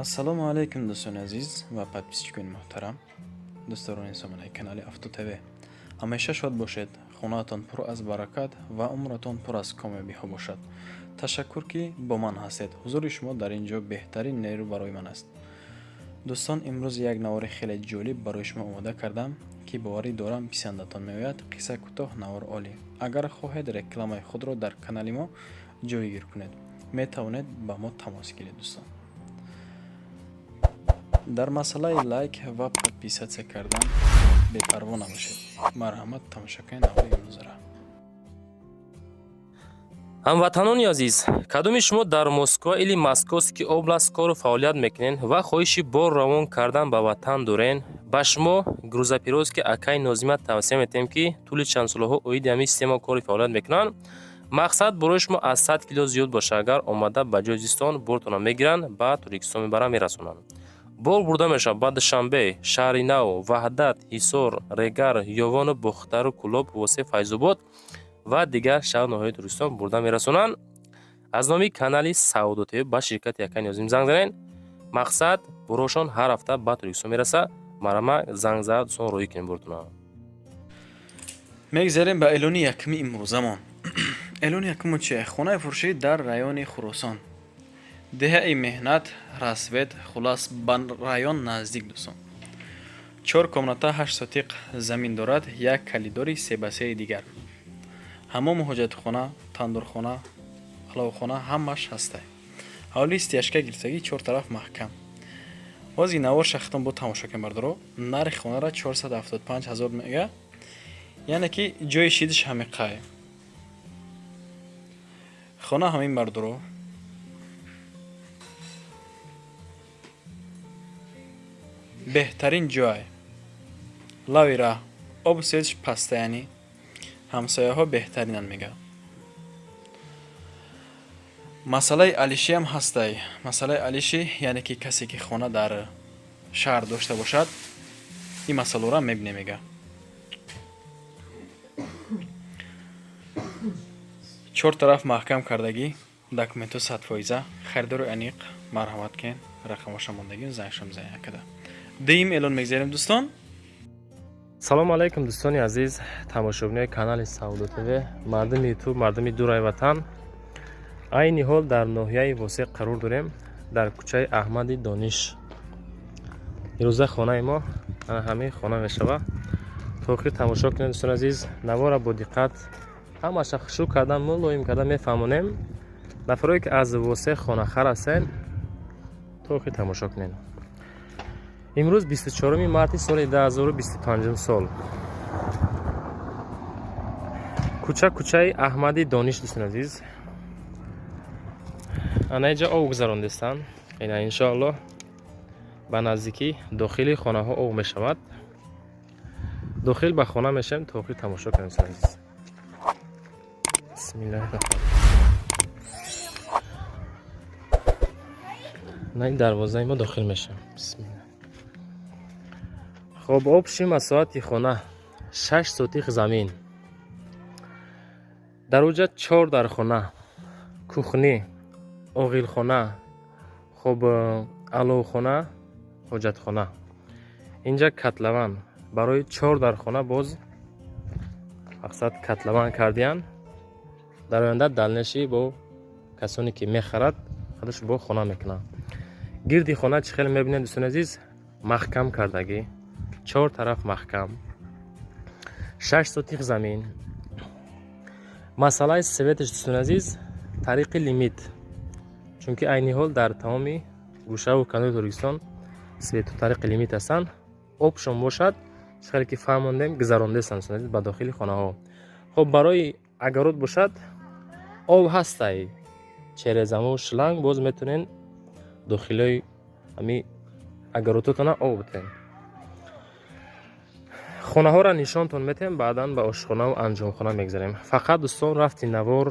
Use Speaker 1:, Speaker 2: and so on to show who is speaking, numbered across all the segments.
Speaker 1: ассалому алайкум дӯстони азиз ва подписчикони муҳтарам, дӯстдорони сомонаи канали Авто ТВ. ҳамеша шод бошед, хонаатон пур аз баракат ва умратон пур аз комёбиҳо бошад. ташаккур ки бо ман ҳастед. ҳузури шумо дар ин ҷо беҳтарин нерӯ барои ман аст. дӯстон, имрӯз як навори хеле ҷолиб барои шумо омода кардам ки боварӣ дорам писандатон меояд. қисса кӯтоҳ, навор олӣ. агар хоҳед рекламаи худро дар канали мо ҷойгир кунед, метавонед ба мо тамос гиред. дӯстон, дар масъалаи лайк ва подписатсия кардан бепарво набошед. марҳамат, тамошокани навори имрӯзара.
Speaker 2: ҳамватанони азиз, кадоми шумо дар Москва или Московский област кору фаъолият мекунен ва хоҳиши бор равон кардан ба ватан дорен, ба шумо грузопирёзки акаи Нозимат тавсия метем ки тӯли чандсолаҳо оиди ҳамин система кори фаъолият мекунанд. мақсад барои шумо аз 100 кило зиёд боша. агар омада ба ҷои зистон бортона мегиранд, ба Туркистон мебаранд, мерасонанд. бор бурда мешавад ба Душанбе, Шаҳри Нав, Ваҳдат, Ҳисор, Регар, Ёвону, Бухтару, Кӯлоб, Восиф, Файзобод ва дигар шаҳр ноҳияи Туркистон бурда мерасонанд. аз номи канали Саудо ТВ ба ширкати Акаи Нозим занг занед. мақсад борошон ҳар ҳафта ба Туркистон мераса. марама занг зад сон роҳӣ кунем бортона.
Speaker 1: мегзарем ба эълони якуми имрӯзамон. эълони якумон чие? хонаи фурӯшӣ дар райони Хуросон, деҳаи меҳнат, расвед, хулас ба район наздик. дӯстон, 4 комната 8 сотиқ замин дорад, як калидори 3х3 дигар. ҳамому, ҳоҷатхона, тандурхона, аловхона ҳамаш ҳастай. ҳавли стяжка гирифтагӣ 4 тараф маҳкам. ҳозир навор шахтон бо тамошокам бардоро. нархи хонара 475 000 мега, яъне ки ҷои шидиш ҳамиқай. хона ҳамин бардоро. беҳтарин ҷой, лави раҳ, обу сетиш пастаяни, ҳамсояҳо беҳтаринан мега. масъалаи алишиам ҳастай. масъалаи алиши, яъне ки касе ки хона дар шаҳр дошта бошад, ин масъаларо мебине мега. 4 тараф маҳкам кардагӣ, документу 100%, харидори аниқ. марҳамат кен, рақамоша мондагӣ зангшам занякада. дим эълон мегзарем. дӯстон,
Speaker 2: салому алайкум дӯстони азиз, тамошобинои канали Саудо ТВ, мардуми ютуб, мардуми дурай ватан. айни ҳол дар ноҳияи Восиқ қарор дорем, дар кӯчаи Аҳмади Дониш. ирӯза хонаи мо ана ҳамин хона мешавад. то охир тамошо кунед дӯстони азиз. навора бо диққат ҳамаша хушрӯ кардан, мулоим кардан мефаҳмонем. нафароне ки аз Восиқ хонахар ҳастен, то охир тамошо кунед. имрӯз 24 марти соли 2025 сол. кӯчаи Аҳмади Дониш. дӯстони азиз, ана инҷа об гузарондестанд. ина иншоаллоҳ ба наздикӣ дохили хонаҳо об мешавад. дохил ба хона мешавем. то охир тамошо кунем дӯстони азиз. бисмиллаҳи дарвозаи мо дохил мешавем. бисмиллаҳ. хоб об шима соати хона 6 сотиқ замин. дароҷа 4 дар хона, кухни, оғилхона, хоб аловхона, ҳоҷатхона. инҷа котлован барои 4 дар хона. боз мақсад котлован кардиян. дар оянда далнашӣ бо касоне ки мехарад хадаш бо хона мекунад. гирди хона чӣ хеле мебинед дӯстони азиз? маҳкам кардагӣ, 4 тараф маҳкам, 6 сотиқ замин. масъалаи светаш дӯстони азиз, тариқи лимит, чунки айни ҳол дар тамоми гӯшаву канори Туркистон свету тариқи лимит ҳастанд. обшон бошад, чӣ хеле ки фаҳмондем гузарондестанд дӯстони азиз ба дохили хонаҳо. хоб барои агарот бошад, об ҳастай, черезаму шланг, боз метавонен дохилои ҳами агарототона об битен. хонаҳоро нишонтон метем, баъдан ба ошхонаву анҷомхона мегзарем. фақат дӯстон рафти навор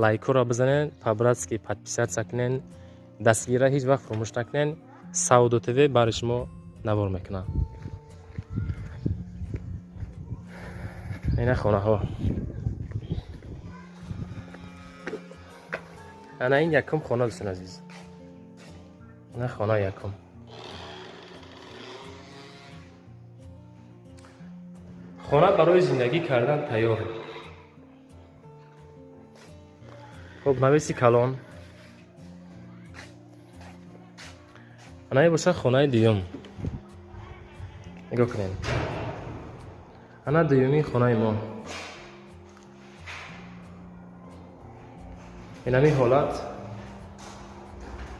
Speaker 2: лайкоро бизанен, по-братски подписатсия кунен, дастгира ҳеҷ вақт фаромӯш накунен. Саудо ТВ бари шумо навор мекунад. ина хонаҳо. ана ин якум хона дӯстон азиз. نه خانه یکم. خانه برای زندگی کردن تیار. خب نویسی کلان. انایی باشه خانه دیوم. نگاه کنین. انا دیومی خانه ما. این همی حالت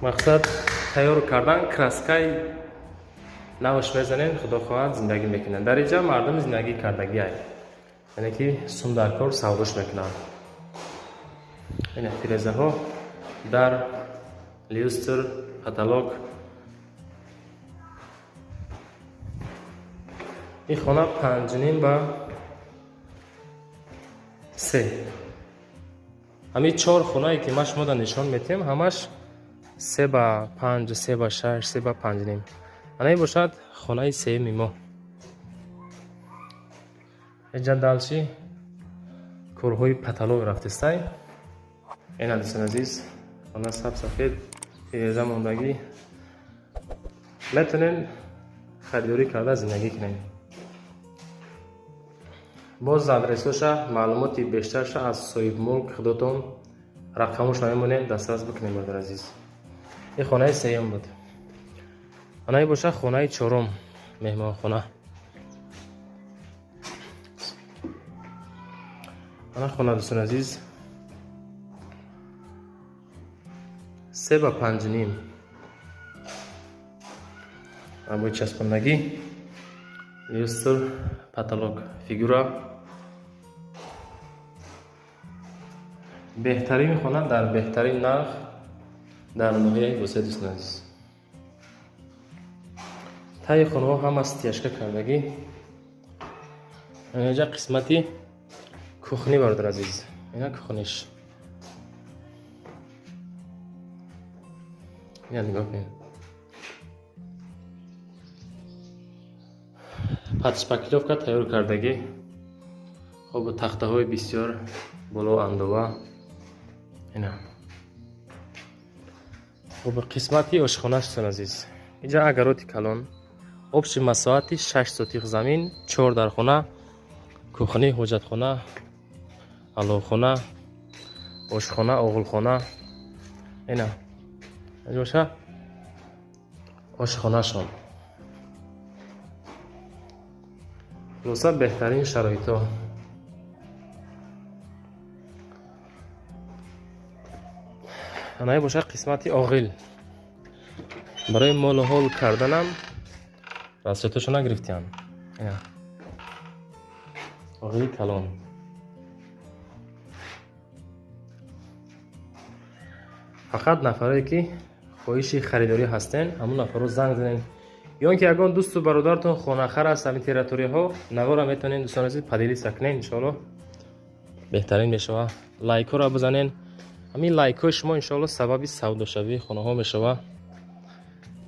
Speaker 2: مقصد تیار کردن کرسکای نوش میزنین خدا خواهد زندگی میکنن. در اینجا مردم زندگی کردگی هست. یعنی که سوم در کار سوداش میکنن. این فریزه ها در لیوستر کاتالوگ. این خانه 5.5 به 3. همین 4 خانه‌ای که ما شما را نشان میدیم همش 3 به 5 3 به 6 3 به 5.5. انایی باشد خانه 3 ما. اینجا دالچی کورهای پتالوگ رفته است. این دوستان عزیز خانه سفید فریزه موندگی میتونین خریداری کرده زندگی کنین. باز آدرسش معلوماتی بیشترش از صاحب ملک خودتون رقمش نمیمونه دسترس بکنید برادر عزیز. این خانه سیوم بود. انایی باشه خانه 4 مهمان خانه. انا خانه دوستان عزیز 3 به 5.5. ابوی چسبندگی لیوستر پتالوگ فیگورا. بهترین خانه در بهترین نرخ در ناحیه وسط دوستان عزیز. تای خانه ها هم از تیشکه کردگی. اینجا قسمتی کوخنی برادر عزیز. اینا کوخنیش. اینا نگاه کنید. پاتشپاکیلوفکا تیار کردگی. خب تخته های بسیار بالا اندوه. اینا. خب قسمتی آشخانه است عزیز. اینجا اگراتی کلان. آبش مساحتی 6 سوتیق زمین، 4 در خانه، کوخنی، حاجت خانه، علو خانه، آشخانه، اغل خانه. اینا. اینجا باشه آشخانه شون. خلاصه بهترین شرایط ها. انایی باشه قسمتی آغل. برای مال و حال کردنم راستشو نگرفتیم. اینا آغلی کلان. فقط نفرایی که خواهشی خریداری هستن همون نفر رو زنگ زنین. یا اینکه اگر دوست و برادرتون خانه‌خر است همین تریتوری ها نگارا میتونین دوستان عزیز پدیلی سکنین ان شاء الله بهترین میشه. لایک رو بزنین. همین لایک ها شما ان شاء الله سبب سودا شوی خانه ها میشه.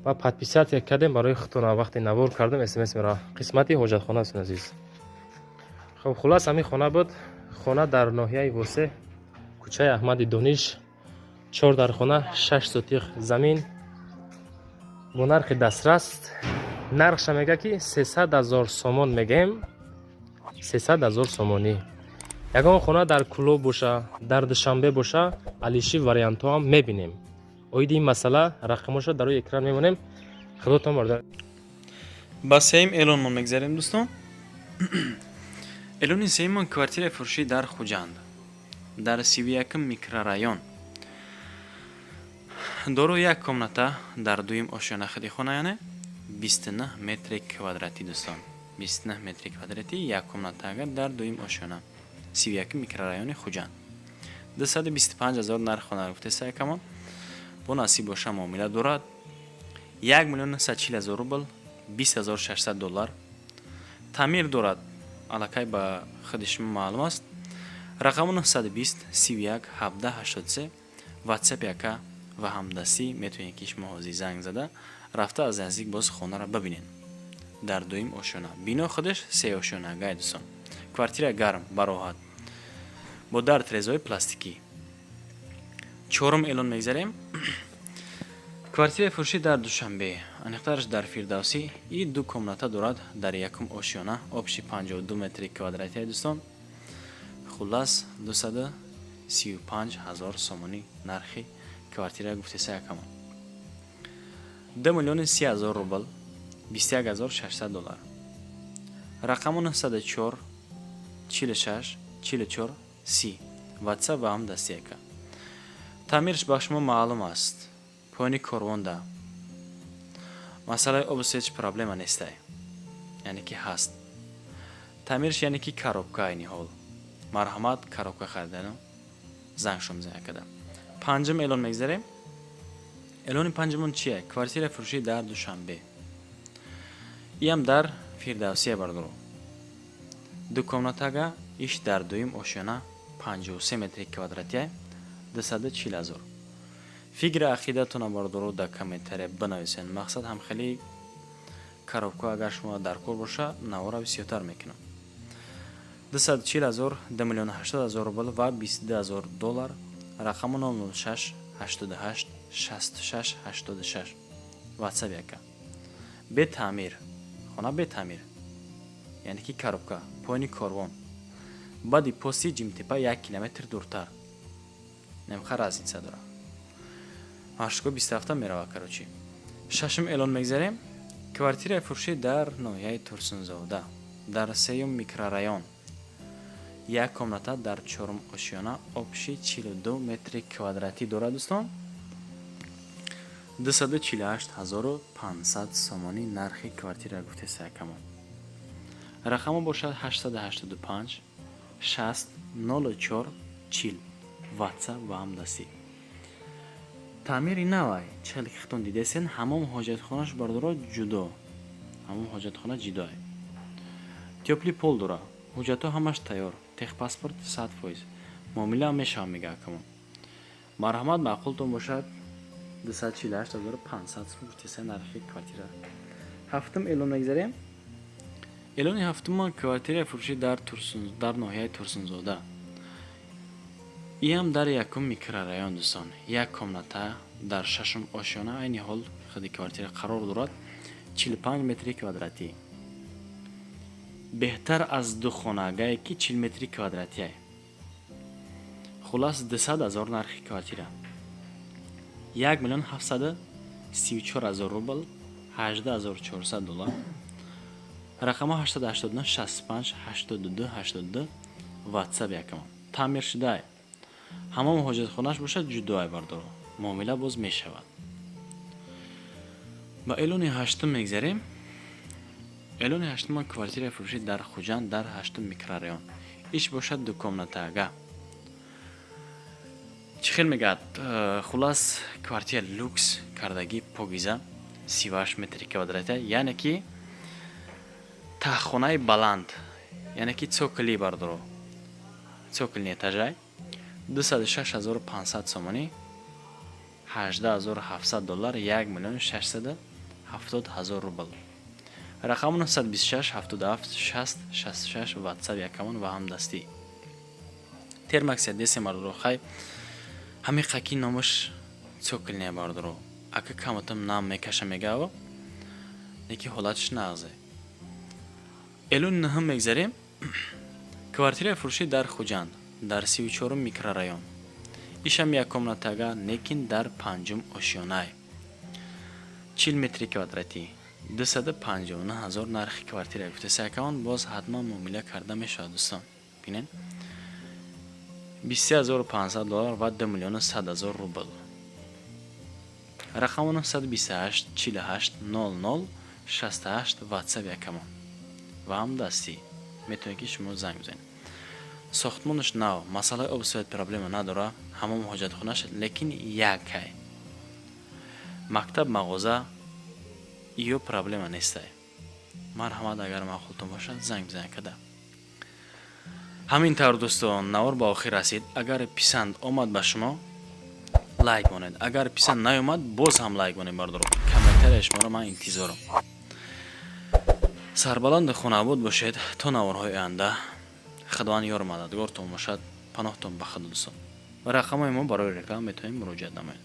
Speaker 2: و подписать یک کردم برای خودتون وقتی نوار کردم اس ام اس میره. قسمتی حاجت خانه است عزیز. خب خلاص همین خانه بود. خانه در ناحیه وسه کوچه احمد دانش 4 در خانه 6 سوتیق زمین با نرخ دسترس. نرخش میگه که 300,000 سومون میگیم. 300,000 سومونی. یگان خانه در کلوب باشه در دوشنبه باشه علیشی واریانت ها هم میبینیم. اوید این مسئله رقمش رو در روی اکران میمونیم. خداتون برده.
Speaker 1: با سیم الان ما میگذاریم دوستان. الان سیم کوارتیر فروشی در خوجند در 31 میکرورایون دارو یک کمناتا در دویم آشیانه خدی خانه یعنی 29 متر کвадрати دوستان. 29 متر کвадрати یک کمناتا اگر در دویم آشیانه 31 میکرورایون خوجند. 225,000 نرخ خانه گفته سه کمان. با نصیب باشه معامله دارد. 1,940,000 روبل 20,600 دلار تعمیر دارد. علاقه به خودش معلوم است. رقم 920 31 17 83 واتساپ یکا و همدستی میتونید که شما عزیز زنگ زده رفته از نزدیک باز خانه را ببینین. در دویم آشیانه بنا خودش 3 آشیانه گای دوستان. کوارتیر گرم براحت با در ترزای پلاستیکی. چهارم الان میگذاریم. квартираи фурӯшӣ дар Душанбе, аниқтараш дар Фирдавсӣ, ин ду комната дорад дар якум ошёна, обши 52 метри квадратия дӯстон. Хулас 235 000 сомонӣ нархи квартира гуфтеса якамон. 2 миллиони 30 000 рубл, 21 600 доллар. Рақамон 904 46 44 30. WhatsApp ва ҳам дастияка. Таъмирш ба шумо маълум аст. Поини корвонда. Масъалаи обс ҳеҷ проблема нестай. Яъне ки ҳаст. Таъмирш яъне ки коробка айни ҳол. Марҳамат, коробка харидану занг шумо мезанед када. Панҷум эълон мегзарем. Эълони панҷумон чие? Квартира фурӯшӣ дар Душанбе. Иам дар Фирдавсия бардоро. Ду комнатага иш дар дуюм ошёна 53 метри квадратия 240 000. Фикри ақидатона бардоро дар комментария бинависен. Мақсад ҳам хеле коробка агар шумо дар кор боша, навора бисёртар мекунам. 240 000, 2 миллиони 80 000 рубл ва 22 000 доллар. Рақамон 06 88 66 86. WhatsApp яка. Бе таъмир. Хона бе таъмир. Яъне ки коробка, поини корвон. Баъди пости ҷимтепа 1 километр дуртар. Немха разница дора. Машко 27 мерава карочи. Шашум эълон мегзарем. Квартираи фурӯшӣ дар ноҳияи Турсунзода, дар сеюм микрорайон. Як комната дар чорум ошёна, обши 42 метри квадратӣ дорад дӯстон. 248 500 сомонӣ нархи квартира гуфтеса якамон. Рақамо бошад 885 60 04 40. WhatsApp ва ҳам дастӣ. Таъмири навай, чел ки хитон дидесен, ҳамон ҳоҷатхонаш бардоро ҷудо. Ҳамон ҳоҷатхона ҷидоай. Тёпли пол дора. ҳуҷҷатҳо ҳамаш тайёр. Техпаспорт 100%. Муомила ҳам мешавад мега акамон. Марҳамат маъқултон бошад 248 500 сом гуфтеса нархи квартира. Ҳафтум эълон мегзарем. Эълони ҳафтумон квартираи фурӯшӣ дар ноҳияи Турсунзода. Иам дар якум микрорайон дӯстон. Як комната дар шашум ошёна айни ҳол худи квартира қарор дорад. 45 метри квадратӣ. Беҳтар аз ду хонагае ки 40 метри квадратия. Хулас 200 000 нархи квартира. 1 миллион 734 000 рубл, 18 400 доллар. Рақамо 889 65 82 82. WhatsApp якамон. Таъмир шудае. ҳамон ҳоҷатхонаш бошад ҷудоай бардоро. Муомила боз мешавад. Ба эълони ҳаштум мегзарем. Эълони ҳаштумон квартираи фурӯшӣ дар Хуҷанд дар 8 микрорайон. Иш бошад ду комнатага. Чӣ хел мегӯяд? Хулас квартира люкс кардагӣ покиза 38 метри квадратия, яъне ки таҳхонаи баланд, яъне ки цокли бардоро. Цоклни этажай 206 500 сомонӣ, 18 700 доллар, 1 миллион 670 000 рубл. Рақам 926 77 60 66. WhatsApp якамон ва ҳам дастӣ. Термаксия десе мардоро хай. Ҳами қаки номаш цоклния бардоро. Ака каматам нам мекаша мегава. Неки ҳолатиш нағзе. Эълони наҳум мегзарем. Квартираи фурӯшӣ дар Хуҷанд дар 34 микрорайон. Ишам як комнатага, некин дар 5 ошёнай. 40 метри квадратӣ. 259 000 нархи квартира гуфтеса якамон. Боз ҳатман муомила карда мешавад дӯстон. Бинен 23 500 доллар ва 2 миллион 100 000 рубл. Рақамон 928 48 00 68. WhatsApp якамон ва ҳам дастӣ. метавонед ки шумо занг бизанед. Сохтмонаш нав, масъалаи об суҳбат проблема надора. ҳамон ҳоҷатхонаш лекин якай. Мактаб мағоза иё проблема нестай. Марҳамат, агар маъқултон бошад занг бизанед када. ҳамин тавр дӯстон, навор ба охир расид. Агар писанд омад ба шумо, лайк монед. Агар писанд наёмад, боз ҳам лайк монед бардоро. Комментарияи шуморо ман интизорам. Сарбаланди хонабод бошед то наворҳои оянда. Худованд ёр мададгортон бошад. Паноҳтон ба худо дӯстон. Рақамои мо барои реклама метавонед муроҷиат намоед.